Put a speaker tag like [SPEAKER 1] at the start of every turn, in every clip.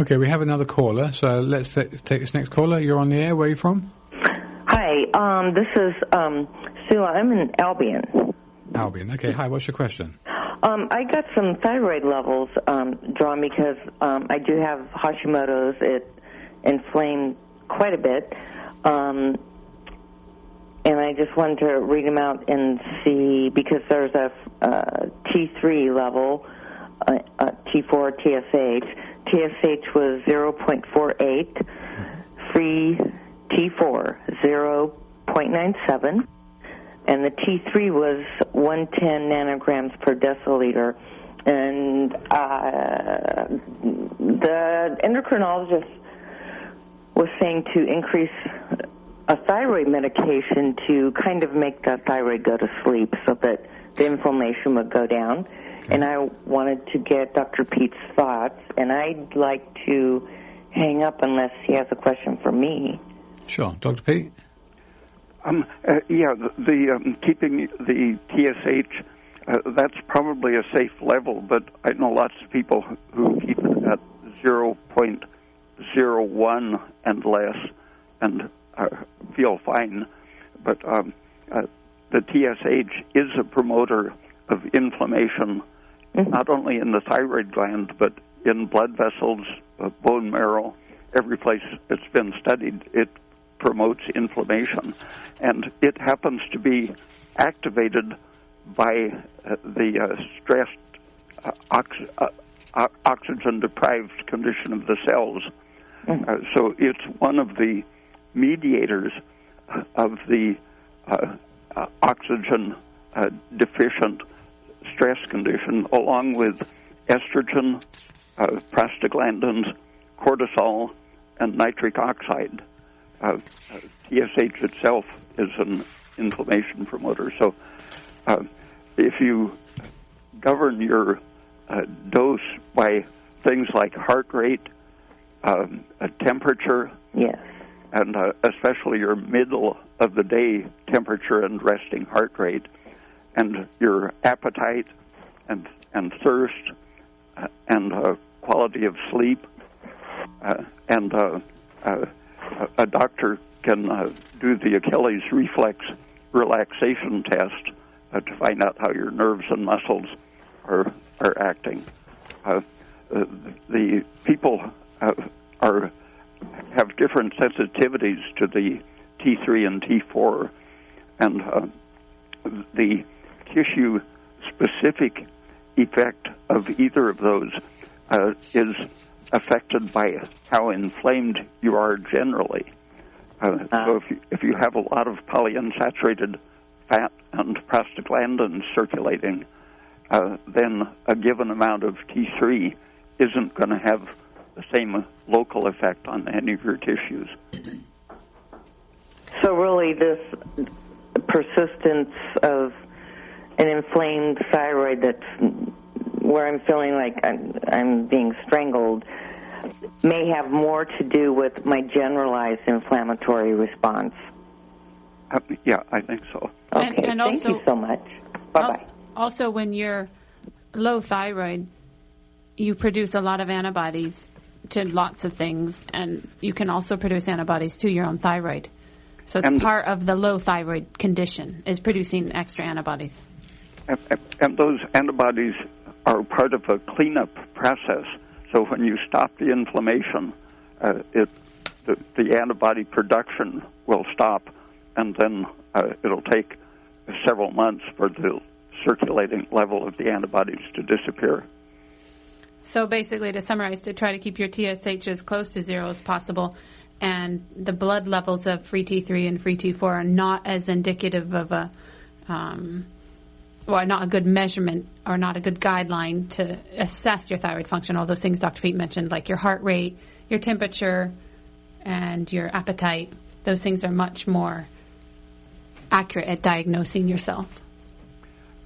[SPEAKER 1] Okay, we have another caller, so let's take this next caller. You're on the air. Where are you from?
[SPEAKER 2] Hi, this is Sue. I'm in Albion.
[SPEAKER 1] Albion. Okay, hi. What's your question?
[SPEAKER 2] I got some thyroid levels drawn because I do have Hashimoto's. It inflamed quite a bit. And I just wanted to read them out and see, because there's a T3 level, T4, TSH. TSH was 0.48, free T4, 0.97, and the T3 was 110 nanograms per deciliter. And the endocrinologist was saying to increase a thyroid medication to kind of make the thyroid go to sleep so that the inflammation would go down. Okay. And I wanted to get Dr. Peat's thoughts, and I'd like to hang up unless he has a question for me.
[SPEAKER 1] Sure. Dr. Peat?
[SPEAKER 3] Keeping the TSH, that's probably a safe level, but I know lots of people who keep it at 0.01 and less and feel fine. But the TSH is a promoter of inflammation, not only in the thyroid gland, but in blood vessels, bone marrow, every place it's been studied. It promotes inflammation, and it happens to be activated by the stressed oxygen-deprived condition of the cells. So it's one of the mediators of the oxygen-deficient stress condition, along with estrogen, prostaglandins, cortisol, and nitric oxide. TSH itself is an inflammation promoter. So if you govern your dose by things like heart rate, temperature,
[SPEAKER 2] yes,
[SPEAKER 3] and especially your middle of the day temperature and resting heart rate, and your appetite and thirst and quality of sleep, and a doctor can do the Achilles reflex relaxation test to find out how your nerves and muscles are acting. The people have different sensitivities to the T3 and T4, and the tissue-specific effect of either of those is affected by how inflamed you are generally. So if you have a lot of polyunsaturated fat and prostaglandins circulating, then a given amount of T3 isn't going to have the same local effect on any of your tissues.
[SPEAKER 2] So really this persistence of an inflamed thyroid that's where I'm feeling like I'm being strangled may have more to do with my generalized inflammatory response.
[SPEAKER 3] Yeah, I think so.
[SPEAKER 2] Okay,
[SPEAKER 4] and also,
[SPEAKER 2] thank you so much. Bye-bye.
[SPEAKER 4] Also, when you're low thyroid, you produce a lot of antibodies to lots of things, and you can also produce antibodies to your own thyroid. So it's part of the low thyroid condition is producing extra antibodies.
[SPEAKER 3] And those antibodies are part of a cleanup process. So when you stop the inflammation, the antibody production will stop, and then it'll take several months for the circulating level of the antibodies to disappear.
[SPEAKER 4] So basically, to summarize, to try to keep your TSH as close to zero as possible, and the blood levels of free T3 and free T4 are not as indicative of a, not a good measurement or not a good guideline to assess your thyroid function. All those things Dr. Peat mentioned, like your heart rate, your temperature, and your appetite. Those things are much more accurate at diagnosing yourself.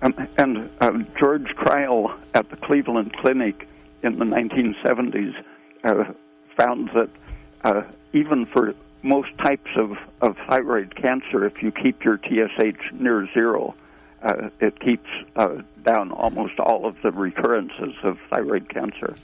[SPEAKER 3] George Kreil at the Cleveland Clinic in the 1970s found that even for most types of thyroid cancer, if you keep your TSH near zero, it keeps down almost all of the recurrences of thyroid cancer.